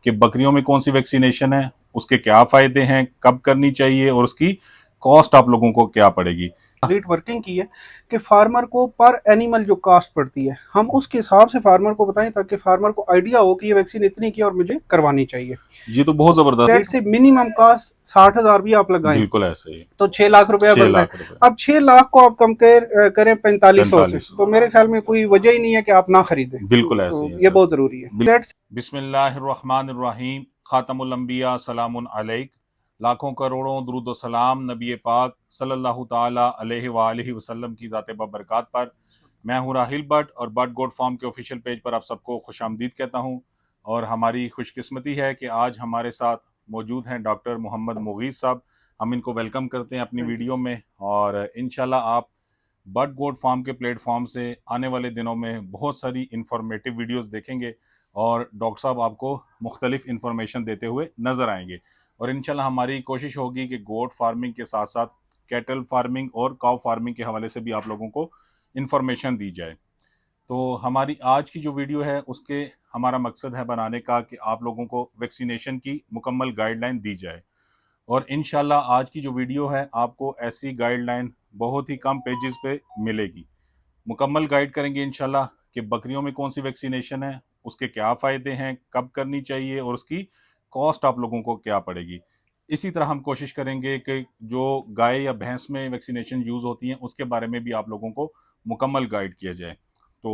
कि बकरियों में कौन सी वैक्सीनेशन है, उसके क्या फायदे हैं, कब करनी चाहिए और उसकी कॉस्ट आप लोगों को क्या पड़ेगी। कंप्लीट वर्किंग की है कि फार्मर को पर एनिमल जो कास्ट पड़ती है हम उसके हिसाब से फार्मर को बताएं ताकि फार्मर को आइडिया हो कि ये वैक्सीन इतनी की और मुझे करवानी चाहिए। ये तो बहुत जबरदस्त। लेट से मिनिमम कास्ट 60,000 भी आप लगाएं बिल्कुल ऐसे ही तो 6 लाख रुपया 6 बनता है। लाख रुपए अब 6 लाख को आप कंपेयर करें 4500 से 45। तो मेरे ख्याल में कोई वजह ही नहीं है कि आप ना खरीदें। बिल्कुल ऐसे तो ही है ये सर। बहुत जरूरी है। लेट्स बिस्मिल्लाहिर्रहमानिर्रहीम, खातमुल अंबिया सलामुन अलैक, लाखों करोड़ों दुरूद व सलाम नबी पाक सल्लल्लाहु ताला अलैहि वालिहि वसल्लम की ज़ात बरकत पर। मैं हूँ राहिल भट्ट और भट्ट गोट फार्म के ऑफिशियल पेज पर आप सबको खुशामदीद कहता हूँ। और हमारी खुशकिस्मती है कि आज हमारे साथ मौजूद हैं डॉक्टर मोहम्मद मुगीस साहब। हम इनको वेलकम करते हैं अपनी वीडियो में और इंशाल्लाह आप बट गोट फार्म के प्लेटफॉर्म से आने वाले दिनों में बहुत सारी इंफॉर्मेटिव वीडियोस देखेंगे और डॉक्टर साहब आपको मुख्तलिफ इंफॉर्मेशन देते हुए नज़र आएंगे। और इंशाल्लाह हमारी कोशिश होगी कि गोट फार्मिंग के साथ साथ कैटल फार्मिंग और काउ फार्मिंग के हवाले से भी आप लोगों को इंफॉर्मेशन दी जाए। तो हमारी आज की जो वीडियो है उसके हमारा मकसद है बनाने का कि आप लोगों को वैक्सीनेशन की मुकम्मल गाइडलाइन दी जाए। और इंशाल्लाह आज की जो वीडियो है आपको ऐसी गाइडलाइन बहुत ही कम पेजेस पे मिलेगी। मुकम्मल गाइड करेंगे इंशाल्लाह कि बकरियों में कौन सी वैक्सीनेशन है, उसके क्या फ़ायदे हैं, कब करनी चाहिए और उसकी कॉस्ट आप लोगों को क्या पड़ेगी। इसी तरह हम कोशिश करेंगे कि जो गाय या भैंस में वैक्सीनेशन यूज़ होती हैं उसके बारे में भी आप लोगों को मुकम्मल गाइड किया जाए। तो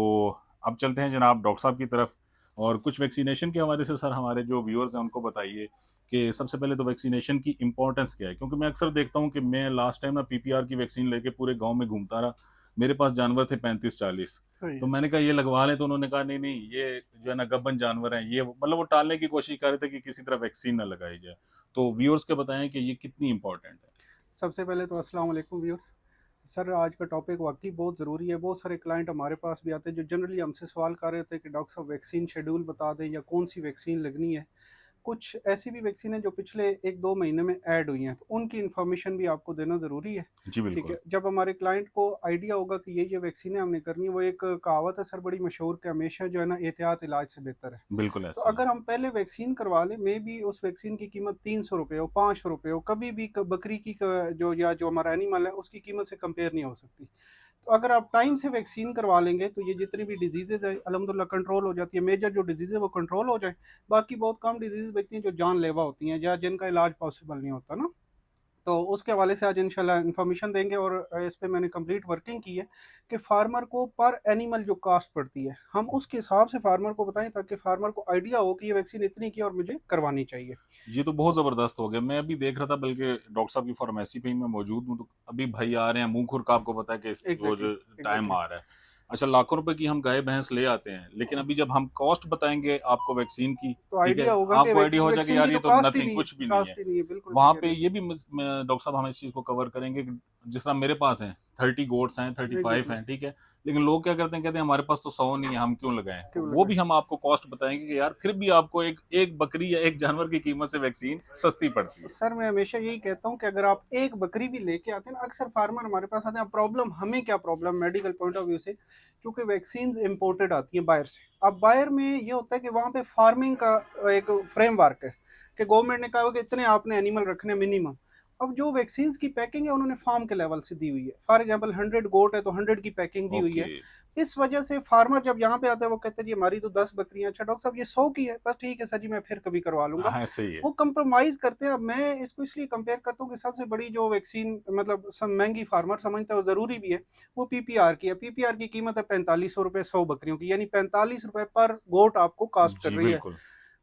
अब चलते हैं जनाब डॉक्टर साहब की तरफ और कुछ वैक्सीनेशन के हवाले से सर हमारे जो व्यूअर्स हैं उनको बताइए कि सबसे पहले तो वैक्सीनेशन की इंपॉर्टेंस क्या है, क्योंकि मैं अक्सर देखता हूं कि मैं लास्ट टाइम ना पीपीआर की वैक्सीन लेके पूरे गांव में घूमता रहा। मेरे पास जानवर थे 35-40, सही तो है। मैंने कहा ये लगवा लें, तो उन्होंने कहा नहीं नहीं ये जो है ना गब्बन जानवर हैं, ये मतलब वो टालने की कोशिश कर रहे थे कि किसी तरह वैक्सीन ना लगाई जाए। तो व्यूअर्स के बताएं कि ये कितनी इंपॉर्टेंट है। सबसे पहले तो अस्सलाम वालेकुम व्यूअर्स। सर आज का टॉपिक वाकई बहुत ज़रूरी है। बहुत सारे क्लाइंट हमारे पास भी आते हैं जो जनरली हमसे सवाल कर रहे थे कि डॉक्टर साहब वैक्सीन शेड्यूल बता दें या कौन सी वैक्सीन लगनी है। कुछ ऐसी भी वैक्सीन है जो पिछले 1-2 महीने में ऐड हुई हैं तो उनकी इन्फॉर्मेशन भी आपको देना ज़रूरी है। जी ठीक बिल्कुल। है, जब हमारे क्लाइंट को आइडिया होगा कि ये वैक्सीनें हमने करनी है, वो एक कहावत है सर बड़ी मशहूर कि हमेशा जो है ना एहतियात इलाज से बेहतर है। बिल्कुल तो ऐसे ही अगर हम पहले वैक्सीन करवा लें, मे बी उस वैक्सीन की कीमत 300 रुपये हो, 500 रुपये हो, कभी भी बकरी की जो या जो हमारा एनिमल है उसकी कीमत से कंपेयर नहीं हो सकती। तो अगर आप टाइम से वैक्सीन करवा लेंगे तो ये जितनी भी डिजीज़ेज है अल्हम्दुलिल्लाह कंट्रोल हो जाती है। मेजर जो डिजीज़ है वो कंट्रोल हो जाए। बाकी बहुत कम डिजीज़ बचती हैं जो जानलेवा होती हैं या जिनका इलाज पॉसिबल नहीं होता ना। तो उसके हवाले से आज इंशाल्लाह इन्फॉर्मेशन देंगे और इस पे मैंने कंप्लीट वर्किंग की है कि फार्मर को पर एनिमल जो कास्ट पड़ती है हम उसके हिसाब से फार्मर को बताएं ताकि फार्मर को आइडिया हो कि ये वैक्सीन इतनी की और मुझे करवानी चाहिए। ये तो बहुत जबरदस्त हो गया। मैं अभी देख रहा था, बल्कि डॉक्टर साहब की फार्मेसी पे ही मैं मौजूद हूँ, तो अभी भाई आ रहे हैं मुंह खुर का, आपको पता है कि रोज एग्जैक्टली टाइम एग्जैक्टली। आ रहा है। अच्छा, लाखों रुपए की हम गाय भैंस ले आते हैं, लेकिन अभी जब हम कॉस्ट बताएंगे आपको वैक्सीन की, तो ठीक है, आइडिया होगा कि आपको आइडिया हो जाएगा वैक्सीन यार की ये तो तो कास्ट ही नथिंग, नहीं है। कुछ भी नहीं है। कास्ट ही नहीं है, बिल्कुल वहां ठीक है पे जी। ये भी डॉक्टर साहब हम इस चीज को कवर करेंगे कि जिस तरह मेरे पास है 30 गोट्स हैं, 35 एग्जैक्टली। हैं, ठीक है, लेकिन लोग क्या करते हैं, कहते हैं हमारे पास तो 100 नहीं है, हम क्यों लगाएं। तो क्यों वो लगाए। भी हम आपको कॉस्ट बताएंगे कि यार फिर भी आपको एक एक बकरी या एक जानवर की कीमत से वैक्सीन सस्ती पड़ती है। सर मैं हमेशा यही कहता हूँ कि अगर आप एक बकरी भी लेके आते हैं ना, अक्सर फार्मर हमारे पास आते हैं, प्रॉब्लम हमें क्या problem medical point of view से, क्योंकि वैक्सीन इंपोर्टेड आती है बाहर से। अब बाहर में ये होता है कि वहाँ पे फार्मिंग का एक फ्रेमवर्क है कि गवर्नमेंट ने कहा हो कि इतने आपने एनिमल रखने मिनिमम। अब जो वैक्सीन की पैकिंग है उन्होंने फार्म के लेवल से दी हुई है। फॉर एग्जांपल 100 गोट है तो 100 की पैकिंग दी हुई ओके। है। इस वजह से फार्मर जब यहाँ पे आता है वो कहते हैं जी हमारी तो 10 बकरियां। अच्छा डॉक्टर साहब ये 100 की है, बस ठीक है सर जी मैं फिर कभी करवा लूंगा। हाँ सही है। वो कंप्रोमाइज करते हैं। अब मैं इसको इसलिए कंपेयर करता हूँ कि सबसे बड़ी जो वैक्सीन मतलब सब महंगी फार्मर समझता है वो जरूरी भी है, वो पीपीआर की है। पीपीआर की कीमत है 4500 रुपये 100 बकरियों की, यानी 45 रुपये पर गोट आपको कास्ट कर जी रही है। बिल्कुल।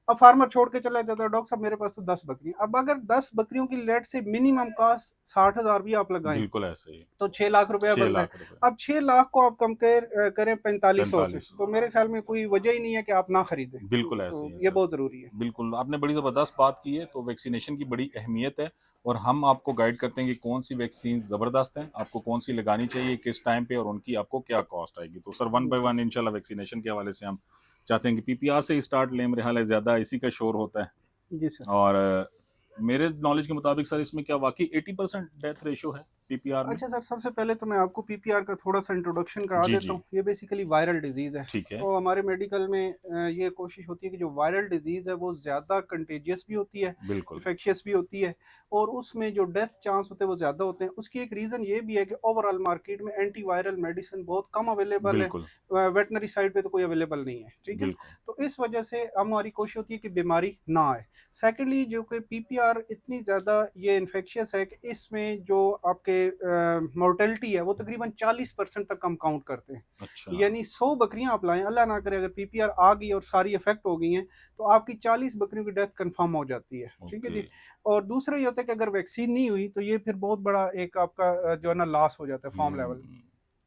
अब फार्मर छोड़ के चला जाता है डॉक्टर साहब मेरे पास तो 10 बकरियां। अब अगर 10 बकरियों की लेट से मिनिमम कास्ट 60,000 भी आप लगाएं बिल्कुल ऐसे ही तो 6 लाख रुपया 6 बनता है। लाख रुपए अब 6 लाख को आप कंपेयर करें 4500 से 45। तो मेरे ख्याल में कोई वजह ही नहीं है कि आप ना खरीदें। बिल्कुल ऐसे तो ही है ये सर। बहुत ज़रूरी है। बिल्कुल आपने बड़ी ज़बरदस्त बात की है। तो वैक्सीनेशन की बड़ी अहमियत है और हम आपको गाइड करते हैं कि कौन सी वैक्सीन ज़बरदस्त है, आपको कौन सी लगानी चाहिए, किस टाइम पे, और उनकी आपको क्या कॉस्ट आएगी। तो sir one by G one इंशाल्लाह वैक्सीनेशन के हवाले से हम चाहते हैं कि पीपीआर से ही स्टार्ट लें, मेरे हाल है ज़्यादा इसी का शोर होता है। जी सर। और मेरे नॉलेज के मुताबिक सर इसमें क्या वाकई 80% डेथ रेशो है। पीपीआर में? अच्छा सर, सबसे पहले तो मैं आपको पीपीआर का थोड़ा सा इंट्रोडक्शन करा जी, देता जी। हूँ। ये बेसिकली वायरल डिजीज़ है। ठीक है। तो हमारे मेडिकल में ये कोशिश होती है कि जो वायरल डिजीज़ है वो ज़्यादा कंटेजियस भी होती है, बिल्कुल, इन्फेक्शियस भी होती है, और उसमें जो डेथ चांस होते हैं वो ज़्यादा होते हैं। उसकी एक रीज़न ये भी है कि ओवरऑल मार्केट में एंटीवायरल मेडिसिन बहुत कम अवेलेबल है। बिल्कुल, वेटनरी साइड पे तो कोई अवेलेबल नहीं है, ठीक है? बिल्कुल। तो इस वजह से हमारी कोशिश होती है कि बीमारी ना आए। सेकेंडली, जो कि पीपीआर इतनी ज़्यादा ये इन्फेक्शियस है कि इसमें जो आपके मोर्टेलिटी है वो तकरीबन 40% तक हम काउंट करते हैं। अच्छा, यानी 100 बकरियां आप लाएं, अल्लाह ना करे अगर पीपीआर आ गई और सारी इफेक्ट हो गई हैं, तो आपकी 40 बकरियों की डेथ कंफर्म हो जाती है, ठीक है ओके। जी। और दूसरा ये होता है कि अगर वैक्सीन नहीं हुई तो ये फिर बहुत बड़ा एक आपका जो है ना लॉस हो जाता है फार्म लेवल। हुँ,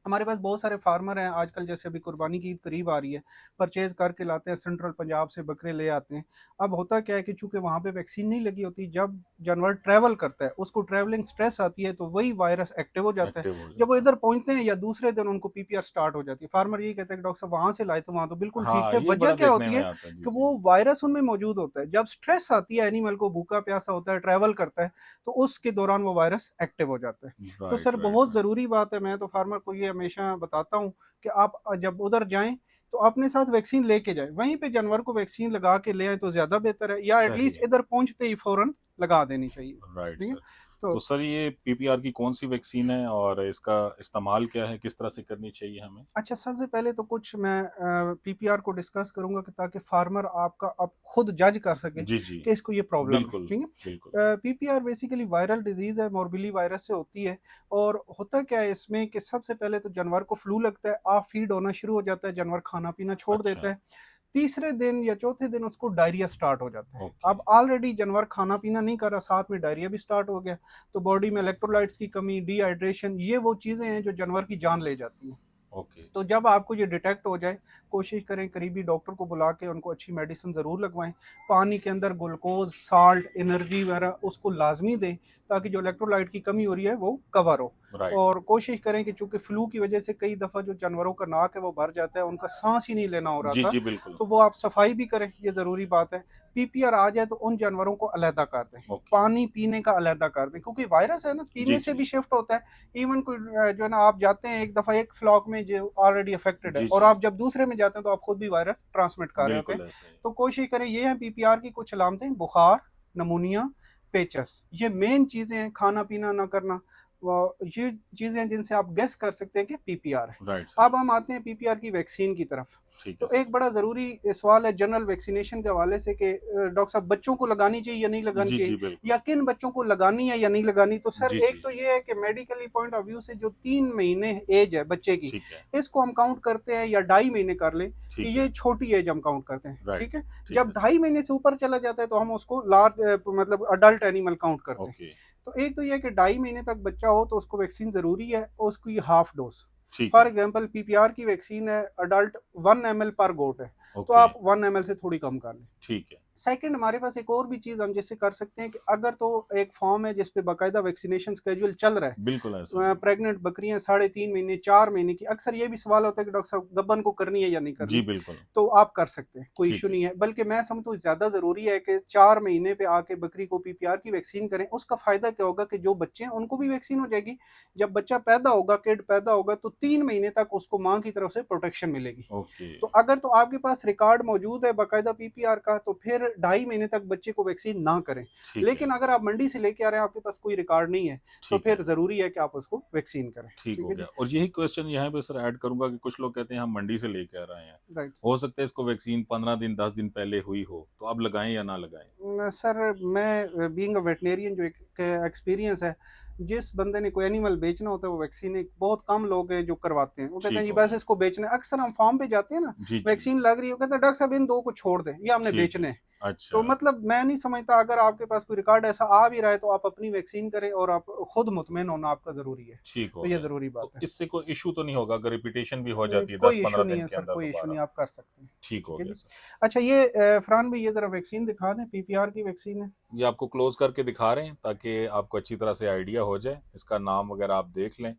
हमारे पास बहुत सारे फार्मर हैं आजकल, जैसे अभी कुर्बानी की ईद करीब आ रही है, परचेज करके लाते हैं, सेंट्रल पंजाब से बकरे ले आते हैं। अब होता क्या है कि चूंकि वहाँ पे वैक्सीन नहीं लगी होती, जब जानवर ट्रैवल करता है उसको ट्रैवलिंग स्ट्रेस आती है, तो वही वायरस एक्टिव हो जाता है। एक्टिव हो जब वो जाता है। इधर पहुंचते हैं या दूसरे दिन उनको पीपीआर स्टार्ट हो जाती है, फार्मर यही कहते हैं कि डॉक्टर साहब वहाँ से लाए तो वहाँ तो बिल्कुल ठीक हाँ, थे। ये वजह बड़ा क्या देखने होती में है आता है। जी, कि जी। वो वायरस उनमें मौजूद होता है। जब स्ट्रेस आती है, एनिमल को भूखा प्यासा होता है, ट्रैवल करता है, तो उसके दौरान वो वायरस एक्टिव हो जाता है। तो राइट, सर राइट, बहुत राइट। ज़रूरी बात है, मैं तो फार्मर को ये हमेशा बताता हूँ कि आप जब उधर जाएं तो अपने साथ वैक्सीन लेके जाएं, वहीं पे जानवर को वैक्सीन लगा के ले आए तो ज़्यादा बेहतर है, या सही एटलीस्ट है। इधर पहुंचते ही फ़ौरन लगा देनी चाहिए, राइट ठीक है? सर। तो तो सर ये पीपीआर की कौन-सी वैक्सीन है और इसका इस्तेमाल क्या है? किस तरह से करनी चाहिए हमें? अच्छा, सबसे पहले तो कुछ मैं पीपीआर को डिस्कस करूंगा कि ताकि फार्मर आपका अब खुद जज कर सके जी, जी। कि इसको ये प्रॉब्लम है, बिल्कुल, ठीक बिल्कुल। है? पीपीआर बेसिकली वायरल डिजीज़ है, मोरबिली वायरस से होती है। और होता क्या है इसमें कि सबसे पहले तो जानवर को फ्लू लगता है, आप फीड होना शुरू हो जाता है, जानवर खाना पीना छोड़ अच्छा, देता है। तीसरे दिन या चौथे दिन उसको डायरिया स्टार्ट हो जाता है। ओके। अब ऑलरेडी जानवर खाना पीना नहीं कर रहा, साथ में डायरिया भी स्टार्ट हो गया, तो बॉडी में इलेक्ट्रोलाइट्स की कमी, डिहाइड्रेशन, ये वो चीज़ें हैं जो जानवर की जान ले जाती हैं। ओके। तो जब आपको ये डिटेक्ट हो जाए, कोशिश करें करीबी डॉक्टर को बुला के उनको अच्छी मेडिसिन ज़रूर लगवाएं। पानी के अंदर ग्लूकोज, साल्ट, एनर्जी वगैरह उसको लाजमी दें, ताकि जो इलेक्ट्रोलाइट की कमी हो रही है वो कवर हो। राइट। और कोशिश करें कि चूंकि फ्लू की वजह से कई दफ़ा जो जानवरों का नाक है वो भर जाता है, उनका सांस ही नहीं लेना हो रहा जी, था, जी, बिल्कुल। तो वो आप सफाई भी करें, ये ज़रूरी बात है। पीपीआर आ जाए तो उन जानवरों को अलहदा कर दें, ओके। पानी पीने का अलहदा कर दें, क्योंकि वायरस है ना, जी, पीने से जी। भी शिफ्ट होता है। इवन कोई जो है ना, आप जाते हैं एक दफ़ा एक फ्लॉक में जो ऑलरेडी अफेक्टेड है, जी, और जी। आप जब दूसरे में जाते हैं तो आप खुद भी वायरस ट्रांसमिट कर रहे होते हैं। बिल्कुल ऐसा ही। तो कोशिश करें, ये है पीपीआर की कुछ अलामतें: बुखार, नमूनिया, पेचस, ये मेन चीज़ें हैं। खाना पीना ना करना, ये चीज़ें हैं जिनसे आप गेस कर सकते हैं कि पीपीआर है। Right sir. अब हम आते हैं पीपीआर की वैक्सीन की तरफ। ठीक है तो सर। एक बड़ा ज़रूरी सवाल है जनरल वैक्सीनेशन के हवाले से कि डॉक्टर साहब बच्चों को लगानी चाहिए या नहीं लगानी जी, चाहिए, जी, बिल्कुल। या किन बच्चों को लगानी है या नहीं लगानी। तो सर जी, एक जी। तो ये है कि मेडिकली पॉइंट ऑफ व्यू से जो 3 महीने एज है बच्चे की, ठीक है, इसको हम काउंट करते हैं, या 2.5 महीने कर लें कि ठीक ये है। छोटी एज हम काउंट करते हैं, राइट, ठीक है? ठीक जब है सर। 2.5 महीने से ऊपर चला जाता है तो हम उसको लार्ज मतलब अडल्ट एनिमल काउंट करते हैं। ओके, तो एक तो ये है कि 2.5 महीने तक बच्चा हो तो उसको वैक्सीन ज़रूरी है, और उसकी हाफ डोज। ठीक फॉर है। एग्जांपल पीपीआर की वैक्सीन है अडल्ट 1 ml पर गोट है, तो ओके, आप 1 ml से थोड़ी कम कर लें। ठीक है। सेकंड, हमारे पास एक और भी चीज़ हम जिससे कर सकते हैं कि अगर तो एक फॉर्म है जिस पे बाकायदा वैक्सीनेशन स्केड्यूल चल रहा बिल्कुल ऐसा ही है, है। प्रेग्नेंट बकरियां 3.5 महीने 4 महीने की, अक्सर ये भी सवाल होता है कि डॉक्टर साहब गबन को करनी है या नहीं जी, करनी, बिल्कुल। तो आप कर सकते हैं, कोई ठीक इशू है। नहीं है। बल्कि मैं समझता हूँ ज़्यादा ज़रूरी है कि 4 महीने पे आके बकरी को पीपीआर की वैक्सीन करें। उसका फ़ायदा क्या होगा कि जो बच्चे हैं उनको भी वैक्सीन हो जाएगी। जब बच्चा पैदा होगा, किड पैदा होगा, तो 3 महीने तक उसको माँ की तरफ से प्रोटेक्शन मिलेगी। ओके, तो अगर तो आपके पास रिकॉर्ड मौजूद है बाकायदा पीपीआर का, तो फिर 2.5 महीने तक बच्चे को वैक्सीन ना करें। ठीक है, लेकिन अगर आप मंडी से लेके आ रहे हैं, आपके पास कोई रिकॉर्ड नहीं है, तो ठीक है। फिर ज़रूरी है कि आप उसको वैक्सीन करें, ठीक ठीक हो है गया जी? और यही क्वेश्चन यहाँ पे सर ऐड करूँगा कि कुछ लोग कहते हैं हम मंडी से लेके आ रहे हैं। राइट। हो सकता है इसको वैक्सीन 15 दिन 10 दिन पहले हुई हो, तो अब लगाएँ या ना लगाएँ? सर मैं बीइंग अ वेटनेरियन, जो एक एक्सपीरियंस है, जिस बंदे ने कोई एनिमल बेचना होता है वो वैक्सीन एक बहुत कम लोग हैं जो करवाते हैं। वो कहते हैं ठीक जी हो बस गया। इसको बेचना है। अक्सर हम फार्म पे जाते हैं ना, जी, जी। वैक्सीन लग रही है, वो कहते हैं डॉक्टर साहब इन 2 को छोड़ दें, ये हमने ठीक है। बेचने हैं। अच्छा, तो मतलब मैं नहीं समझता, अगर आपके पास कोई रिकॉर्ड ऐसा आ भी रहा है तो आप अपनी वैक्सीन करें, और आप खुद मुतमिन होना आपका ज़रूरी है। ठीक तो हो ये गया। ज़रूरी बात तो है। इससे कोई इश्यू तो नहीं होगा अगर रिपीटेशन भी हो जाती है कोई इशू 10-15 नहीं दिन है के सर, अंदर कोई इशू दोबारा? नहीं, आप कर सकते हैं, ठीक ठीक हो है गया जी। सर। अच्छा, ये फरहान भाई, ये ज़रा वैक्सीन दिखा दें, पीपीआर की वैक्सीन है। ये आपको क्लोज़ करके दिखा रहे हैं ताकि आपको अच्छी तरह से आइडिया हो जाए। इसका नाम वगैरह आप देख लें,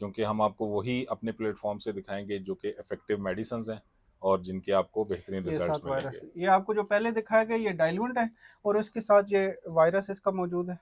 क्योंकि हम आपको वही अपने प्लेटफ़ॉर्म से दिखाएँगे जो कि इफ़ेक्टिव मेडिसिन्स हैं और जिनके आपको बेहतरीन ये रिज़ल्ट्स 7 वायरस मिलेंगे। है। ये आपको जो पहले दिखाया गया ये डाइल्यूएंट है, और उसके साथ ये वायरस इसका मौजूद है।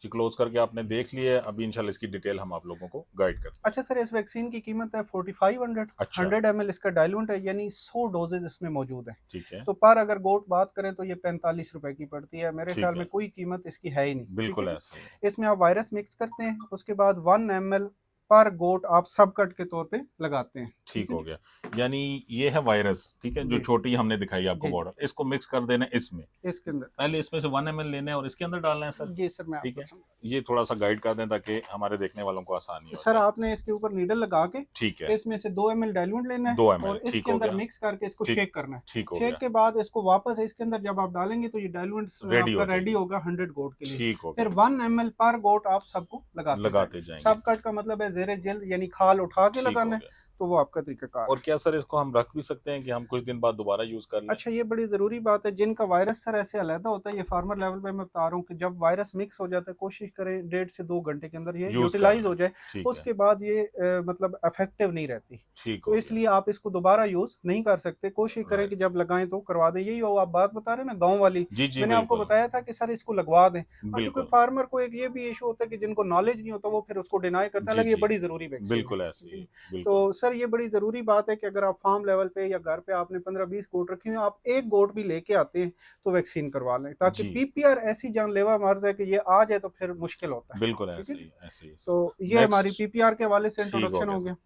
जी क्लोज करके आपने देख लिया है, अभी इंशाल्लाह इसकी डिटेल हम आप लोगों को गाइड करते हैं। अच्छा सर, इस वैक्सीन की कीमत है 4500। अच्छा 100 ml इसका डाइल्यूट है, यानी 100 डोजेज इसमें मौजूद है। ठीक है, तो पर अगर गोट बात करें तो ये 45 रुपए की पड़ती है। मेरे ठीक ख्याल है, में कोई कीमत इसकी है ही नहीं। ठीक बिल्कुल है ऐसा ही है। जी। इसमें आप वायरस मिक्स करते हैं, उसके बाद 1 ml पर गोट आप सब कट के तौर पे लगाते हैं। ठीक है हो गया, यानी ये है वायरस, ठीक है, जो जी छोटी हमने दिखाई आपको जी। बॉर्डर, इसको मिक्स कर देना है इसमें। इसके अंदर पहले इसमें से 1 ml लेना है और इसके अंदर डालना है सर। जी सर, मैं ठीक आपको है, ये थोड़ा सा गाइड कर दें ताकि हमारे देखने वालों को आसानी हो सर, जाए। आपने इसके ऊपर नीडल लगा के ठीक है, इसमें से 2 ml डाइल्यूट लेना है 2 ml और ठीक इसके हो अंदर गया, मिक्स करके इसको ठीक, शेक करना है। ठीक हो शेक गया, के बाद इसको वापस इसके अंदर जब आप डालेंगे तो ये डाइल्यूट रेडी आपका हो रेडी जाएगी, होगा 100 गोट के लिए। ठीक हो फिर गया, 1 ml पर गोट आप सबको लगाते लगाते जाएंगे। जाएंगे, सब कट का मतलब है जेरे जल्द, यानी खाल उठा के ठीक हो लगाना है। गया। तो वो आपका तरीकाकार और है। क्या सर इसको हम रख भी सकते हैं कि हम कुछ दिन बाद दोबारा यूज कर लें? अच्छा, ये बड़ी ज़रूरी बात है। जिनका वायरस सर ऐसे अलहदा होता है, ये फार्मर लेवल पे मैं बता रहा हूँ कि जब वायरस मिक्स हो जाता है, कोशिश करें 1.5 से 2 घंटे के अंदर ये यूज कर यूटिलाइज लें, हो जाए। ठीक है, उसके बाद ये मतलब इफेक्टिव नहीं रहती। ठीक तो हो गया, इसलिए आप इसको दोबारा यूज़ नहीं कर सकते। कोशिश करें राइट, कि जब लगाएं तो करवा दें। यही हो आप बात बता रहे हैं ना गाँव वाली, जी जी मैंने आपको बिल्कुल, बताया था कि सर इसको लगवा दें। हाँ, क्योंकि बिल्कुल, फार्मर को एक ये भी इशू होता है कि जिनको नॉलेज नहीं होता वो फिर उसको डिनाई करता है, जी हालांकि ये जी, बड़ी ज़रूरी वैक्सीन है। बिल्कुल ऐसे ठीक ही है है, जी। बिल्कुल, तो सर ये बड़ी ज़रूरी बात है कि अगर आप फार्म लेवल पे या घर पे आपने 15-20 गोट रखी हुई हैं, आप एक गोट भी लेके आते हैं तो वैक्सीन करवा लें, ताकि जी, पीपीआर ऐसी जानलेवा मर्ज है कि ये आ जाए तो फिर मुश्किल होता है। बिल्कुल ठीक है ऐसे जी। ही, ऐसे ही सर। तो ये हमारी नेक्स्ट, पीपीआर के हवाले से ठीक हो इंट्रोडक्शन गया हो सर। गया।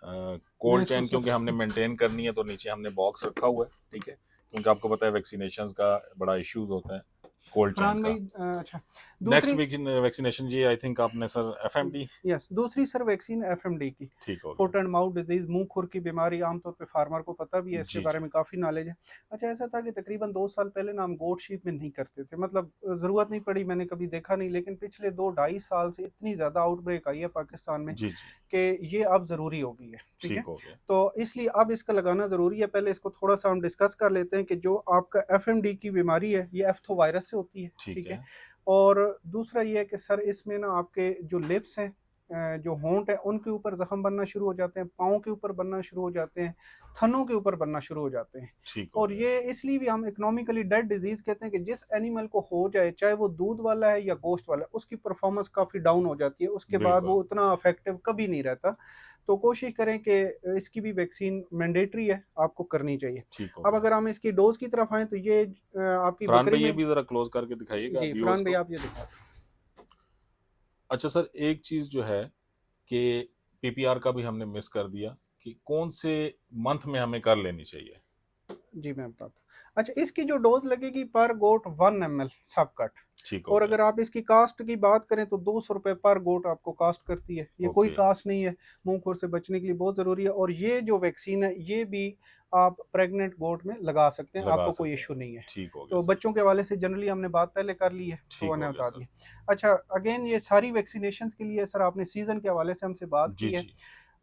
मैं कोल्ड इसको चैन क्योंकि हमने मेंटेन करनी है तो नीचे हमने बॉक्स रखा हुआ है, ठीक है, क्योंकि आपको पता है वैक्सीनेशन का बड़ा इश्यूज होता है कोल्ड चैन फरहान का। भाई, अच्छा नेक्स्ट दूसरी, वैक्सीनेशन जी आई थिंक आपने सर एफएमडी, यस, दूसरी सर वैक्सीन एफएमडी की, ठीक हो गया, फुट एंड माउथ डिजीज, मुंह खुर की बीमारी। आमतौर पे फार्मर को पता भी है, इसके जी बारे जी, में काफ़ी नॉलेज है। अच्छा, ऐसा था कि तकरीबन 2 साल पहले ना हम गोट शीप में नहीं करते थे, मतलब ज़रूरत नहीं पड़ी, मैंने कभी देखा नहीं, लेकिन पिछले 2-2.5 साल से इतनी ज़्यादा आउटब्रेक आई है पाकिस्तान में जी जी, कि ये अब ज़रूरी हो गई है। ठीक है, ठीक हो गया, तो इसलिए अब इसका लगाना ज़रूरी है। पहले इसको थोड़ा सा हम डिस्कस कर लेते हैं कि जो आपका एफएमडी की बीमारी है ये एफ्थो वायरस से होती है। ठीक ठीक है, है, और दूसरा ये है कि सर इसमें ना आपके जो लिप्स हैं, जो होंठ है, उनके ऊपर जख्म बनना शुरू हो जाते हैं, पाँव के ऊपर बनना शुरू हो जाते हैं, थनों के ऊपर बनना शुरू हो जाते हैं। ठीक हो और गया, ये इसलिए भी हम इकोनॉमिकली डेड डिजीज कहते हैं कि जिस एनिमल को हो जाए, चाहे वो दूध वाला है या गोश्त वाला है, उसकी परफॉर्मेंस काफ़ी डाउन हो जाती है, उसके बाद वो बिल्कुल, उतना अफेक्टिव कभी नहीं रहता। तो कोशिश करें कि इसकी भी वैक्सीन मैंडेटरी है, आपको करनी चाहिए। ठीक हो अब गया। अगर हम इसकी डोज की तरफ आएँ तो ये आपकी फरहान बकरी भाई ये में, भी जरा क्लोज करके दिखाइएगा जी व्यूअर्स फरहान भाई को। आप ये दिखा दें। अच्छा सर, एक चीज जो है कि पीपीआर का भी हमने मिस कर दिया कि कौन से मंथ में हमें कर लेनी चाहिए। जी मैं बताता हूँ। अच्छा, इसकी जो डोज लगेगी पर गोट 1 ml सब कट। ठीक हो और गया, अगर आप इसकी कास्ट की बात करें तो 200 रुपये पर गोट आपको कास्ट करती है। ये कोई ओके, कास्ट नहीं है, मुंह खुर से बचने के लिए बहुत ज़रूरी है। और ये जो वैक्सीन है ये भी आप प्रेग्नेंट गोट में लगा सकते हैं, लगा आपको कोई सकते इशू हैं, नहीं है। ठीक हो गया तो सर, बच्चों के हवाले से जनरली हमने बात पहले कर ली है, तो वो ठीक मैंने हो गया बता सर, दिया। अच्छा, अगेन ये सारी वैक्सीनेशन के लिए सर आपने सीज़न के हवाले से हमसे बात जी की है। जी,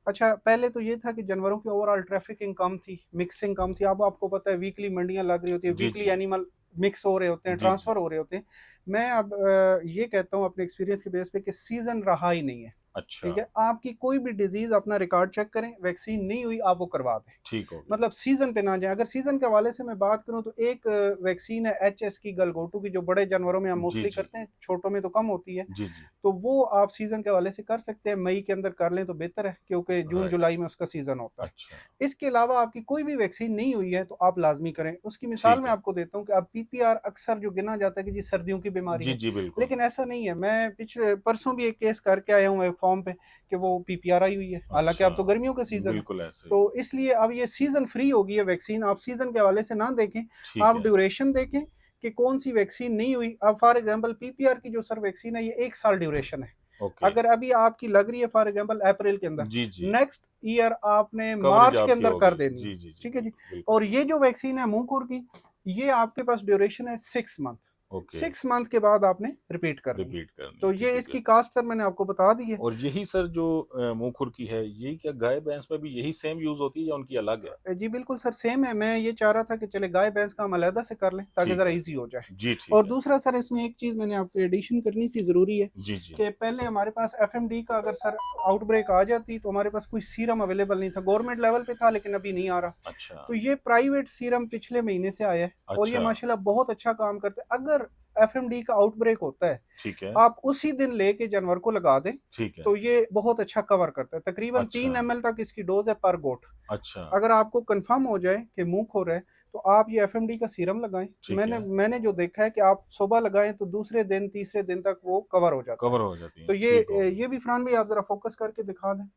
अच्छा, पहले तो ये था कि जानवरों की ओवरऑल ट्रैफिकिंग कम थी, मिक्सिंग कम थी। अब आपको पता है वीकली मंडियाँ लग रही होती है, जी वीकली जी, एनिमल मिक्स हो रहे होते हैं, जी जी, ट्रांसफ़र हो रहे होते हैं। मैं अब ये कहता हूँ अपने एक्सपीरियंस के बेस पे कि सीज़न रहा ही नहीं है। अच्छा, ठीक है, आपकी कोई भी डिजीज़ अपना रिकॉर्ड चेक करें, वैक्सीन नहीं हुई आप वो करवा दें। ठीक हो गया, मतलब सीज़न पे ना जाएँ। अगर सीज़न के हवाले से मैं बात करूँ तो एक वैक्सीन है एचएस की, गलगोटू की, जो बड़े जानवरों में हम जी मोस्टली जी, करते हैं, छोटों में तो कम होती है। जी जी, तो वो आप सीज़न के हवाले से कर सकते हैं, मई के अंदर कर लें तो बेहतर है, क्योंकि जून राइट, जुलाई में उसका सीज़न होता है। अच्छा, इसके अलावा आपकी कोई भी वैक्सीन नहीं हुई है तो आप लाज़मी करें। उसकी मिसाल ठीक मैं है, आपको देता हूँ कि अब पीपीआर अक्सर जो गिना जाता है कि जी सर्दियों की बीमारी जी है, जी बिल्कुल, लेकिन ऐसा नहीं है। मैं पिछले परसों भी एक केस करके आया हूँ एक फॉर्म पे कि वो पीपीआर आई हुई है, हालाँकि अच्छा, अब तो गर्मियों का सीज़न है। बिल्कुल ऐसे ही, तो इसलिए अब ये सीज़न फ्री हो गई है वैक्सीन, आप सीज़न के हवाले से ना देखें, ठीक आप है, ड्यूरेशन देखें कि कौन-सी वैक्सीन नहीं हुई। अब फॉर एग्ज़ाम्पल पीपीआर की जो सर वैक्सीन है ये 1 साल ड्यूरेशन है। ओके, अगर अभी आपकी लग रही है फॉर एग्ज़ाम्पल अप्रैल के अंदर, जी जी, नेक्स्ट ईयर आपने कवरेज मार्च के आपकी अंदर हो कर गई, देनी है। जी जी जी, ठीक है जी। बिल्कुल बिल्कुल, और ये जो वैक्सीन है मुंह-खुर की, ये आपके पास ड्यूरेशन है 6 मंथ। ओके, 6 मंथ के बाद आपने रिपीट करनी है। रिपीट करनी है, तो ठीक ये हो इसकी गया। कास्ट सर मैंने आपको बता दी है। और यही सर जो मुंह खुर की है, यही क्या गाय भैंस में भी यही सेम यूज होती है या उनकी अलग है? जी बिल्कुल सर, सेम है। मैं ये चाह रहा था कि चले गाय भैंस का हम अलहदा से कर लें ताकि ठीक ज़रा है, ईज़ी हो जाए। जी ठीक और है, दूसरा सर इसमें एक चीज़ मैंने आपको एडिशन करनी थी, ज़रूरी है जी जी, कि पहले हमारे पास एफएमडी का अगर सर आउटब्रेक आ जाती तो हमारे पास कोई सीरम अवेलेबल नहीं था। गवर्नमेंट लेवल पे था लेकिन अभी नहीं आ रहा। अच्छा, तो ये प्राइवेट सीरम पिछले महीने से आया है और ये अच्छा, माशाल्लाह बहुत अच्छा काम करता है। अगर एफएमडी का आउटब्रेक होता है, ठीक है, आप उसी दिन लेके जानवर को लगा दें, ठीक है। तो ये बहुत अच्छा कवर करता है। तकरीबन अच्छा, 3 ml तक इसकी डोज़ है पर गोट। अच्छा, अगर आपको कंफर्म हो जाए कि मुँह खो रहा है, तो आप ये एफएमडी का सीरम लगाएँ। ठीक मैंने है। मैंने जो देखा है कि आप सुबह लगाएँ तो दूसरे दिन, तीसरे दिन तक वो कवर हो जाता है। कवर हो जाती तो हैं, ठीक हो गया। ये भी फरहान भाई आप ज़रा फ़ोकस करके दिखा दें।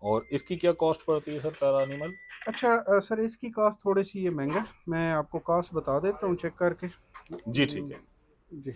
और इसकी क्या कॉस्ट पड़ती है सर पर एनिमल? अच्छा सर इसकी कॉस्ट थोड़ी-सी ये महँगा है। मैं आपको कॉस्ट बता देता हूँ चेक करके। जी, ठीक है। जी।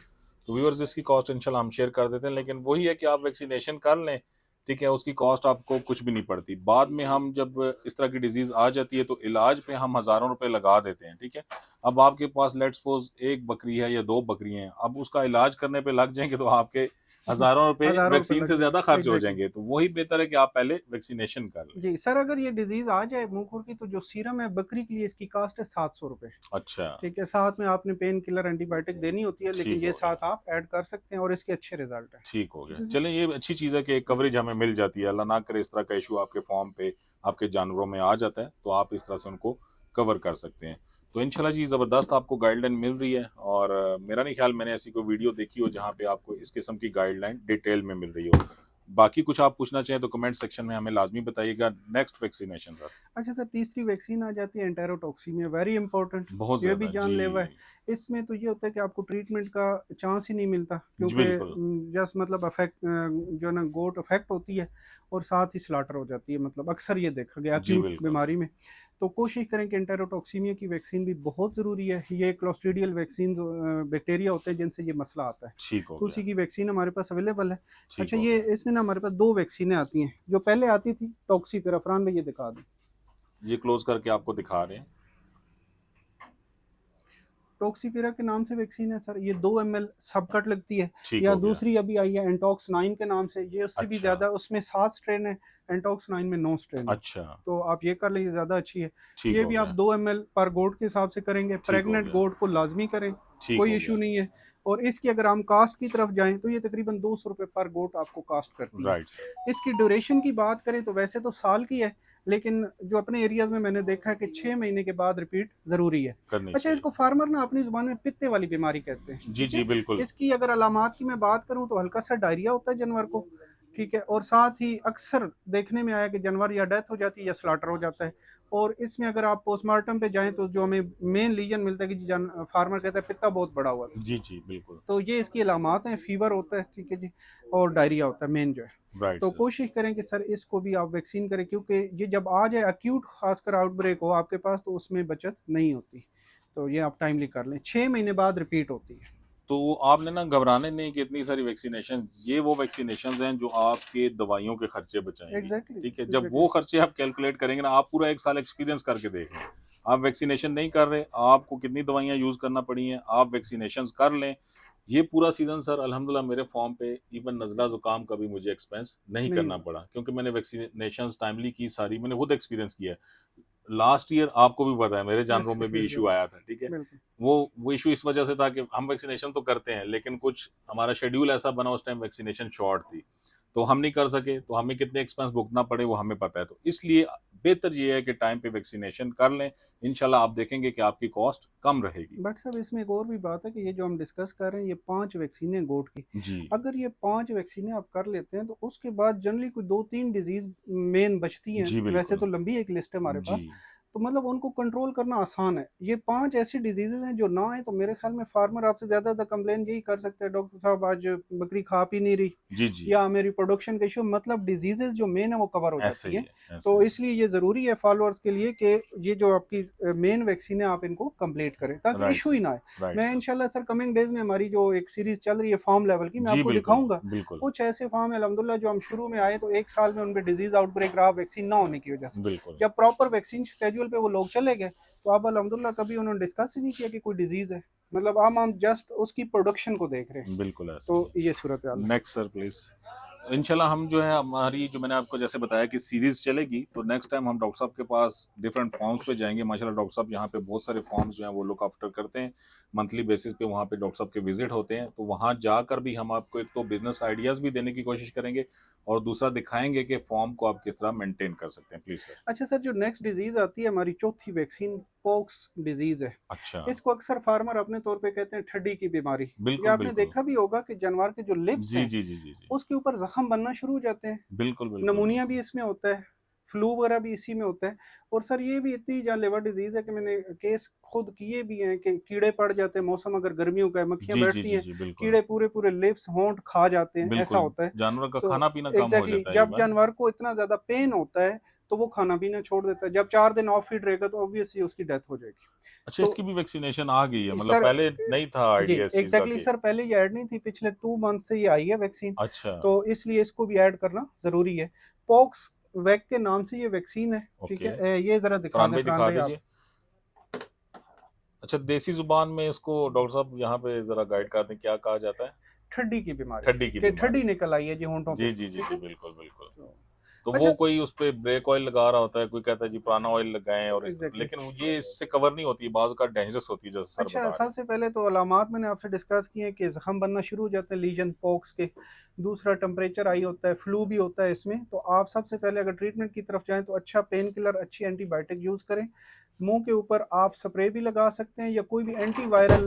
तो व्यूअर्स इसकी कॉस्ट इंशाल्लाह हम शेयर कर देते हैं, लेकिन वही है कि आप वैक्सीनेशन कर लें, ठीक है, उसकी कॉस्ट आपको कुछ भी नहीं पड़ती। बाद में हम जब इस तरह की डिजीज़ आ जाती है तो इलाज पे हम हज़ारों रुपए लगा देते हैं, ठीक है। अब आपके पास लेट्स सपोज़ 1 बकरी है या 2 बकरी हैं, अब उसका इलाज करने पे लग जाएँगे तो आपके हज़ारों रुपए हज़ारों रुपए वैक्सीन लग से ज़्यादा जाएँगे। खर्च हो एग्ज़ैक्टली। जाएँगे, तो वही बेहतर है कि आप पहले वैक्सीनेशन कर लें। जी, सर अगर ये डिज़ीज़ आ जाए मुँह खुर की तो जो सीरम है बकरी के लिए इसकी कॉस्ट है ₹700। अच्छा, ठीक है, साथ में आपने पेन किलर एंटीबायोटिक देनी होती है, लेकिन ठीक ये हो गया। साथ आप ऐड कर सकते हैं और इसके अच्छे रिज़ल्ट हैं। ठीक हो गया। ठीक है सर? चलें ये अच्छी चीज़ है कि कवरेज हमें मिल जाती है। अल्लाह ना करे इस तरह का इश्यू आपके फ़ार्म पे, आपके जानवरों में आ जाता है, तो आप इस तरह से उनको कवर कर सकते हैं। तो इंशाल्लाह जी ज़बरदस्त आपको गाइडलाइन मिल रही है और मेरा नहीं ख़्याल मैंने ऐसी कोई वीडियो देखी हो जहाँ पे आपको इस किस्म की गाइडलाइन डिटेल में मिल रही हो। बाकी कुछ आप पूछना चाहें तो कमेंट सेक्शन में हमें लाज़मी बताइएगा। Next vaccination sir. अच्छा सर तीसरी वैक्सीन आ जाती है एंटेरोटॉक्सीमिया, वेरी इंपॉर्टेंट। बहुत ये भी ज़्यादा। जी। जानलेवा है। इसमें तो ये होता है कि आपको ट्रीटमेंट का चांस ही नहीं मिलता, जी, क्योंकि बिल्कुल। जस्ट मतलब जो है ना गोट अफेक्ट होती है और साथ ही स्लॉटर हो जाती है, मतलब अक्सर ये देखा गया जी, अक्यूट बिल्कुल। बीमारी में। तो कोशिश करें कि एंटेरोटॉक्सीमिया की वैक्सीन भी बहुत ज़रूरी है। ये क्लोस्ट्रीडियल वैक्सीन बैक्टीरिया होते हैं जिनसे ये मसला आता है, ठीक हो तो गया। उसी की वैक्सीन हमारे पास अवेलेबल है। ठीक अच्छा हो ये गया। इसमें ना हमारे पास 2 वैक्सीनें आती हैं, जो पहले आती थी टॉक्सीफेराफ्रान में, ये दिखा दें। ये क्लोज़ करके आपको दिखा रहे हैं। टॉक्सीफेरा के नाम से वैक्सीन है सर, ये 2 ml सबकट लगती है। ठीक या हो गया। दूसरी अभी आई है एंटॉक्स 9 के नाम से, ये उससे भी अच्छा, ज़्यादा, उसमें 7 स्ट्रेन है, एंटॉक्स 9 में 9 स्ट्रेन है। अच्छा। तो आप ये कर लीजिए, ज़्यादा अच्छी है। ठीक ये हो भी आप गया। 2 ml पर गोट के हिसाब से करेंगे, ठीक हो प्रेग्नेंट गया। गोट को लाजमी करें, ठीक कोई हो इशू गया। नहीं है। और इसकी अगर हम कास्ट की तरफ जाएँ तो ये तकरीबन ₹200 पर गोट आपको कास्ट करती है। Right sir. इसकी ड्यूरेशन की बात करें तो वैसे तो साल की है, लेकिन जो अपने एरियाज़ में मैंने देखा है कि 6 महीने के बाद रिपीट ज़रूरी है। करनी अच्छा चाहिए। इसको फार्मर ना अपनी ज़ुबान में पित्ते वाली बीमारी कहते हैं, जी, ठीक जी, है? बिल्कुल। इसकी अगर अलामात की मैं बात करूँ तो हल्का सा डायरिया होता है जानवर को, ठीक है? और साथ ही अक्सर देखने में आया कि जानवर या डेथ हो जाती है या स्लॉटर हो जाता है। और इसमें अगर आप पोस्टमार्टम पे जाएँ तो जो हमें मेन रीज़न मिलता है कि जी फार्मर कहता है पित्ता बहुत बड़ा हुआ था। जी, जी, बिल्कुल। तो ये इसकी अलामात हैं, फ़ीवर होता है, ठीक है जी? और डायरिया होता है मेन जो है। राइट तो सर। कोशिश करें कि सर इसको भी आप वैक्सीन करें, क्योंकि ये जब आ जाए एक्यूट खासकर आउटब्रेक हो आपके पास तो उसमें बचत नहीं होती। तो ये आप टाइमली कर लें, 6 महीने बाद रिपीट होती है। तो आपने ना घबराने नहीं कि इतनी सारी वैक्सीनेशंस ये वो वैक्सीनेशंस हैं जो आपके दवाइयों के खर्चे बचाएँगी, एग्ज़ैक्टली, ठीक है? जब एग्ज़ैक्टली। वो खर्चे आप कैलकुलेट करेंगे ना, आप पूरा 1 साल एक्सपीरियंस करके देख लें। आप वैक्सीनेशन नहीं कर रहे, आपको कितनी दवाइयाँ यूज़ करना पड़ी हैं, आप वैक्सीनेशंस कर लें। ये पूरा सीज़न सर अल्हम्दुलिल्लाह मेरे फ़ार्म पे इवन नज़ला ज़ुकाम का भी मुझे एक्सपेंस नहीं नहीं करना हुआ। पड़ा, क्योंकि मैंने वैक्सीनेशंस टाइमली की सारी, मैंने खुद एक्सपीरियंस किया है। लास्ट ईयर आपको भी पता है मेरे जानवरों यस, में यस, भी यस, इश्यू यस। आया था, ठीक है? बिल्कुल। वो इश्यू इस वजह से था कि हम वैक्सीनेशन तो करते हैं, लेकिन कुछ हमारा शेड्यूल ऐसा बना उस टाइम वैक्सीनेशन शॉर्ट थी, तो हम नहीं कर सके, तो हमें कितने एक्सपेंस भुगतना पड़े वो हमें पता है। तो इसलिए बेहतर ये है कि टाइम पे वैक्सीनेशन कर लें, इंशाल्लाह आप देखेंगे कि आपकी कॉस्ट कम रहेगी। बट साहब इसमें एक और भी बात है कि ये जो हम डिस्कस कर रहे हैं, ये 5 वैक्सीनें गोट की। जी, अगर ये 5 वैक्सीनें आप कर लेते हैं तो उसके बाद जनरली कोई 2-3 डिज़ीज़ मेन बचती हैं। जी वैसे बिल्कुल। तो लंबी एक लिस्ट है हमारे जी, पास, तो मतलब उनको कंट्रोल करना आसान है। ये 5 ऐसी डिज़ीज़ेज़ हैं जो ना आएँ तो मेरे ख़्याल में फार्मर आपसे ज़्यादा कंप्लेन यही कर सकते हैं, डॉक्टर साहब आज बकरी खा पी नहीं रही, जी, जी, या मेरी प्रोडक्शन का इश्यू, मतलब डिज़ीज़ेज़ जो मेन है वो कवर हो ऐसे जाती ही हैं। है, ऐसे तो ही है। इसलिए ये ज़रूरी है फॉलोअर्स के लिए कि ये जो आपकी मेन वैक्सीन है आप इनको कंप्लीट करें ताकि राइट इश्यू ही सर, ना आए। राइट मैं सर। इंशाल्लाह सर कमिंग डेज़ में हमारी जो एक सीरीज़ चल रही है फार्म लेवल की, मैं जी आपको बिल्कुल, दिखाऊँगा। बिल्कुल, कुछ ऐसे फार्म है अल्हम्दुलिल्लाह जो हम शुरू में आए तो 1 साल में उनपे डिज़ीज़ आउटब्रेक रहा वैक्सीन ना होने की वजह से। बिल्कुल, जब प्रॉपर वैक्सीन शेड्यूल पे वो लोग चले गए, तो अब अल्हम्दुलिल्लाह कभी उन्होंने डिस्कस ही नहीं किया कि कोई डिज़ीज़ है। मतलब हम जस्ट उसकी प्रोडक्शन को देख रहे हैं। बिल्कुल ऐसे ही तो है। ये सूरत-हाल है। Next sir please. इंशाल्लाह हम जो है हमारी जो मैंने आपको जैसे बताया कि सीरीज़ चलेगी, तो नेक्स्ट टाइम हम डॉक्टर साहब के पास डिफरेंट फॉर्म्स पे जाएँगे। माशाल्लाह डॉक्टर साहब यहाँ पे बहुत सारे फॉर्म्स जो हैं वो लुक आफ्टर करते हैं। मंथली बेसिस पे वहाँ पे डॉक्टर साहब के विज़िट होते हैं, तो वहाँ जाकर भी हम आपको एक तो बिज़नेस आइडियाज़ भी देने की कोशिश करेंगे और दूसरा दिखाएंगे कि फॉर्म को आप किस तरह मेंटेन कर सकते हैं। Please sir. अच्छा सर, जो नेक्स्ट डिजीज आती है हमारी चौथी वैक्सीन पॉक्स डिजीज है। अच्छा। इसको अक्सर फार्मर अपने तौर पे कहते हैं ठड्डी की बीमारी। बिल्कुल या आपने बिल्कुल। देखा भी होगा कि जानवर के जो लिप्स जी हैं जी जी जी जी। उसके ऊपर जख्म बनना शुरू हो जाते हैं। बिल्कुल बिल्कुल नमूनिया बिल्कुल। भी इसमें होता है, फ्लू वगैरह भी इसी में होता है। और सर ये भी इतनी जानलेवा डिजीज है कि मैंने केस खुद किए भी हैं कि कीड़े पड़ जाते हैं, मौसम अगर गर्मियों का है, मक्खियां जी जी बैठती जी हैं, जी बिल्कुल। कीड़े पूरे पूरे लिप्स होंठ खा जाते हैं, ऐसा बिल्कुल होता है। जानवर का तो खाना पीना कम हो एग्जैक्टली जाता है जब इवन। जानवर को इतना ज्यादा पेन होता है तो वो खाना पीना छोड़ देता है। जब 4 दिन ऑफ फीड रहेगा तो ऑब्वियसली उसकी डेथ हो जाएगी। अच्छा, तो इसकी भी वैक्सीनेशन आ गई है, मतलब सर पहले नहीं था जी आइडिया इस चीज का एग्जैक्टली कि। सर, पहले ये ऐड नहीं थी, पिछले 2 मंथ से ये आई है वैक्सीन। अच्छा। तो इसलिए इसको भी ऐड करना जरूरी है। पॉक्स वैक के नाम से ये वैक्सीन है, ठीक ओके। है। ये जरा दिखा फरहान दें भाई फरहान दिखा भाई आप। दीजिए। अच्छा, देसी जुबान में इसको डॉक्टर साहब यहाँ पे जरा गाइड कर दें, क्या कहा जाता है। ठड्डी की बीमारी, ठड्डी की कि बीमारी। ठड्डी निकल आई है जी होंठों पे, जी जी जी ठीक जी है। बिल्कुल बिल्कुल। तो तो अच्छा वो कोई उस पे ब्रेक ऑयल लगा रहा होता है, कोई कहता है जी पुराना ऑयल लगाएं और इस तरह, एग्जैक्टली। लेकिन ये इससे कवर नहीं होती, बाज़ का डेंजरस होती है जैसे सर अच्छा, बता रहे सबसे पहले तो अलामात मैंने आपसे डिस्कस किए हैं कि जख्म बनना शुरू हो जाते हैं लीजन पॉक्स के। दूसरा टेम्परेचर आई होता है, फ्लू भी होता है इसमें। तो आप सबसे पहले अगर ट्रीटमेंट की तरफ जाएं तो अच्छा पेन किलर, अच्छी एंटीबायोटिक यूज़ करें। मुंह के ऊपर आप स्प्रे भी लगा सकते हैं या कोई भी एंटीवायरल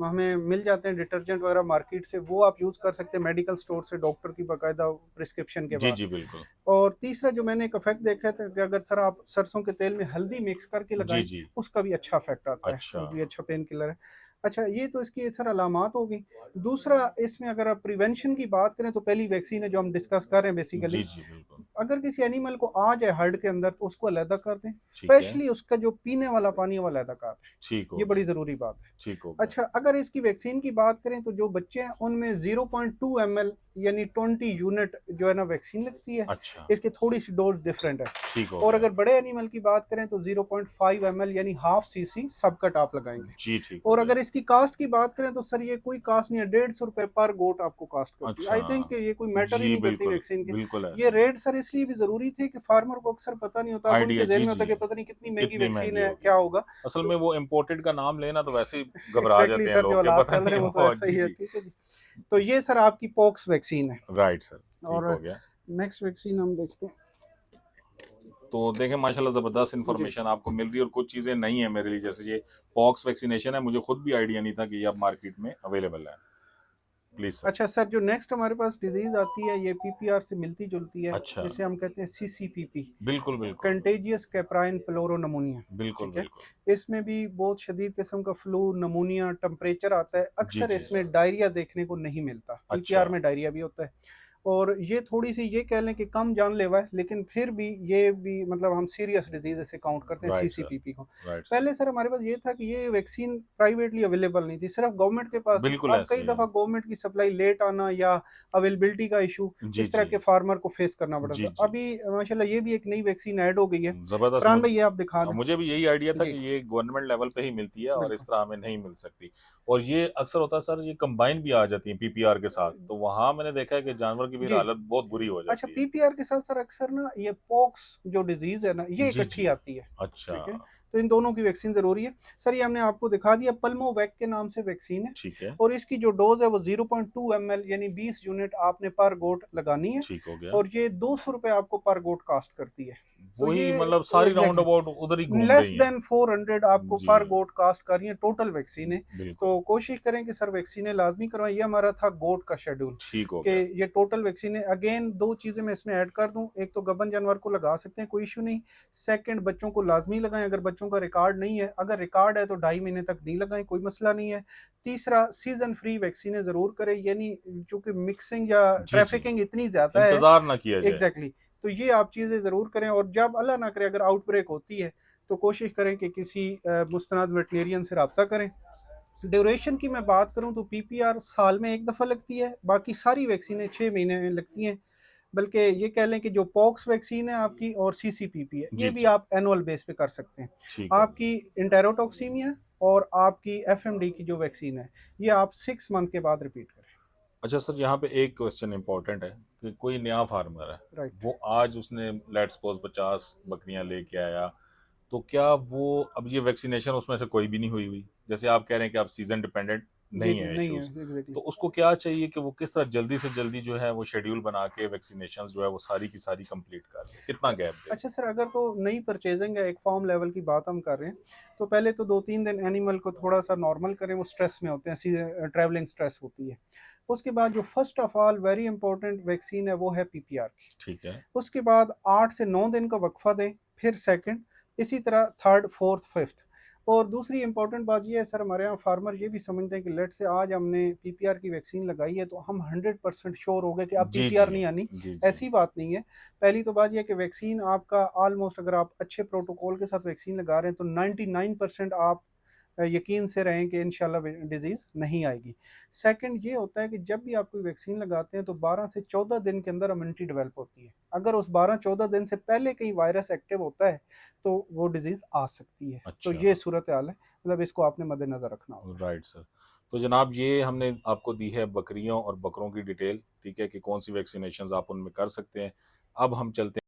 हमें मिल जाते हैं डिटर्जेंट वगैरह मार्केट से, वो आप यूज़ कर सकते हैं मेडिकल स्टोर से डॉक्टर की बाकायदा प्रिस्क्रिप्शन के हैं। जी बाद। जी बिल्कुल। और तीसरा जो मैंने एक इफेक्ट देखा था कि अगर सर आप सरसों के तेल में हल्दी मिक्स करके जी लगाएं, जी। उसका भी अच्छा इफेक्ट आता है, अच्छा। वो भी अच्छा पेन किलर है। अच्छा, ये तो इसकी सर अलामात होगी। दूसरा इसमें अगर आप प्रिवेंशन की बात करें तो पहली वैक्सीन है जो हम डिस्कस कर रहे हैं बेसिकली। जी जी बिल्कुल। अगर किसी एनिमल को आ जाए हर्ड के अंदर तो उसको अलहदा कर दें, ठीक है। स्पेशली उसका जो पीने वाला पानी है वो अलहदा कर दें। ठीक हो ये बड़ी गया। ज़रूरी बात है। ठीक हो गया। अच्छा, अगर इसकी वैक्सीन की बात करें तो जो बच्चे हैं उनमें 0.2 ml यानी 20 यूनिट जो है ना वैक्सीन लगती है। अच्छा। इसकी थोड़ी सी डोज डिफरेंट है। ठीक हो और गया। अगर बड़े एनिमल की बात करें तो 0.5 ml यानी हाफ सीसी सबकट आप लगाएंगे। जी ठीक हो और गया। अगर इसकी कास्ट की बात करें तो सर ये कोई कास्ट नहीं है, 150 रुपए पर गोट आपको कास्ट करती है। अच्छा। आई थिंक ये कोई मैटर ही जी नहीं करती बिल्कुल। वैक्सीन के। बिल्कुल ये ऐसा ही रेट सर इसलिए भी जरूरी थे कि फार्मर को अक्सर पता नहीं होता, अब आइडिया। उनके जहन जी में होता जी। है कि पता नहीं कितनी महंगी कितनी वैक्सीन महंगी है, होगी। क्या होगा। असल में तो वो इम्पोर्टेड का नाम लेना तो वैसे ही घबरा एग्जैक्टली जाते हैं सर, जो लोग, कि हालात पता चल नहीं रहे हैं वो तो हो। ऐसा जी ही है, जी। ठीक है जी। तो ये सर आपकी पॉक्स वैक्सीन है। राइट सर, ठीक और हो गया। नेक्स्ट वैक्सीन हम देखते हैं। तो देखें माशाल्लाह ज़बरदस्त जी इन्फॉर्मेशन आपको मिल रही है, और कुछ चीज़ें नहीं है मेरे लिए, जैसे ये पॉक्स वैक्सीनेशन है, मुझे खुद भी आइडिया नहीं था कि ये अब मार्केट में अवेलेबल है। Please sir. अच्छा सर, जो नेक्स्ट हमारे पास डिजीज आती है ये पीपीआर से मिलती जुलती है, अच्छा। जिसे हम कहते हैं सीसीपीपी, बिल्कुल बिल्कुल। Contagious caprine प्लोरोनमोनिया। बिल्कुल ठीक है। बिल्कुल। इसमें भी बहुत शदीद किस्म का फ्लू, नमूनिया, टेम्परेचर आता है। जी अक्सर जी। इसमें डायरिया देखने को नहीं मिलता, अच्छा। पीपीआर में डायरिया भी होता है। और ये थोड़ी सी ये कह लें कि कम जानलेवा है, लेकिन फिर भी ये भी मतलब हम सीरियस डिजीज से काउंट करते हैं राइट सर। सीसीपीपी को। Right sir. पहले सर हमारे पास ये था कि ये वैक्सीन प्राइवेटली अवेलेबल नहीं थी, सिर्फ गवर्नमेंट के पास थी। बिल्कुल अब ऐसे कई ही है। दफ़ा गवर्नमेंट की सप्लाई लेट आना या अवेलेबिलिटी का इशू, जी इस तरह जी। के फार्मर को फेस करना पड़ा जी था। जी। अभी माशाल्लाह ये भी एक नई वैक्सीन ऐड हो गई है। ज़बरदस्त। फरहान भाई ये आप दिखा दें। मुझे भी यही आइडिया था जी कि ये गवर्नमेंट लेवल पे ही मिलती है और इस बिल्कुल। तरह हमें नहीं मिल सकती। और ये अक्सर होता है सर, ये कंबाइन भी आ जाती है पीपीआर के साथ, तो वहां मैंने देखा है कि जानवर की भी जी। हालत बहुत बुरी हो अच्छा, जाती है। पीपीआर के साथ सर अक्सर ना ये पॉक्स जो डिजीज है ना ये जी इकट्ठी जी। आती है। अच्छा। ठीक है। तो इन दोनों की वैक्सीन जरूरी है। सर ये हमने आपको दिखा दिया, पल्मोवैक के नाम से वैक्सीन है। ठीक है। और इसकी जो डोज है वो 0.2 ml यानी 20 यूनिट आपने पर गोट लगानी है। ठीक हो गया। और ये 200 रुपये आपको पर गोट कास्ट करती है। तो वही ये मतलब सारी राउंड एग्जैक्टली अबाउट उधर ही घूम लेस रही हैं। देन 400 आपको जी। पर गोट कास्ट कर रही है टोटल वैक्सीन है। बिल्कुल। तो कोशिश करें कि सर वैक्सीनें लाजमी करवाएं। ये हमारा था गोट का शेड्यूल ठीक हो कि गया। ये टोटल वैक्सीन है। अगेन दो चीज़ें मैं इसमें ऐड कर दूं, एक तो गबन जानवर को लगा सकते हैं, कोई इशू नहीं। सेकंड, बच्चों को लाजमी लगाएं। अगर बच्चों का रिकॉर्ड नहीं है, अगर रिकॉर्ड है तो 2.5 महीने तक नहीं लगाएं, कोई मसला नहीं है। तीसरा, सीजन फ्री वैक्सीनें ज़रूर करें, यानी चूंकि मिक्सिंग या जी जी। ट्रैफिकिंग इतनी ज़्यादा है। इंतजार ना किया जाए। एग्जैक्टली तो ये आप चीज़ें ज़रूर करें। और जब अल्लाह ना करे अगर आउटब्रेक होती है तो कोशिश करें कि किसी मुस्तनद वेटनेरियन से रब्ता करें। ड्यूरेशन की मैं बात करूं तो पीपीआर साल में एक दफ़ा लगती है, बाकी सारी वैक्सीनें 6 महीने में लगती हैं। बल्कि ये कह लें कि जो पॉक्स वैक्सीन है आपकी और सीसीपीपी है, ये जी भी जी। आप एनुअल बेस पे कर सकते हैं। ठीक हो गया। आपकी इंटेरोटॉक्सीमिया और आपकी एफएमडी की जो वैक्सीन है ये आप 6 मंथ के बाद रिपीट करें। अच्छा सर, यहाँ पे एक क्वेश्चन इंपॉर्टेंट है कि कोई नया फार्मर है, राइट। वो आज उसने लेट्स सपोज 50 बकरियां लेके आया, तो क्या वो अब ये वैक्सीनेशन उसमें से कोई भी नहीं हुई हुई, जैसे आप कह रहे हैं कि आप सीजन डिपेंडेंट नहीं है नहीं है इश्यूज, एग्जैक्टली। तो उसको क्या चाहिए कि वो किस तरह जल्दी से जल्दी जो है वो शेड्यूल बना के वैक्सीनेशन जो है वो सारी की सारी कंप्लीट कर ले, कितना गैप दे? अच्छा सर, अगर तो नई परचेजिंग है, एक फॉर्म लेवल की बात हम कर रहे हैं, तो पहले तो 2-3 दिन एनिमल को थोड़ा सा नॉर्मल करें, वो स्ट्रेस में होते हैं, ट्रैवलिंग स्ट्रेस होती है। उसके बाद जो first of all very important vaccine है वो है पीपीआर की। ठीक है। उसके बाद 8 से 9 दिन का वक्फा दें, फिर सेकंड, इसी तरह थर्ड, फोर्थ, फिफ्थ। और दूसरी इंपॉर्टेंट बात ये है सर, हमारे यहाँ फार्मर ये भी समझते हैं कि लेट से आज हमने पीपीआर की वैक्सीन लगाई है तो हम 100% श्योर हो गए कि अब जी जी पीपीआर नहीं आनी। जी जी। ऐसी बात नहीं है। पहली तो बात यह है कि वैक्सीन आपका ऑलमोस्ट, अगर आप अच्छे प्रोटोकॉल के साथ वैक्सीन लगा रहे हैं तो 99% आप यकीन से रहें कि इंशाल्लाह डिजीज़ नहीं आएगी। सेकंड ये होता है कि जब भी आप कोई वैक्सीन लगाते हैं तो 12 से 14 दिन के अंदर इम्यूनिटी डेवलप होती है। अगर उस 12-14 दिन से पहले कहीं वायरस एक्टिव होता है तो वो डिजीज़ आ सकती है। तो अच्छा। ये सूरत हाल है, मतलब इसको आपने मद्देनज़र रखना होगा। Right sir. तो जनाब ये हमने आपको दी है बकरियों और बकरों की डिटेल, ठीक है, कि कौन सी वैक्सीनेशन आप उनमें कर सकते हैं। अब हम चलते हैं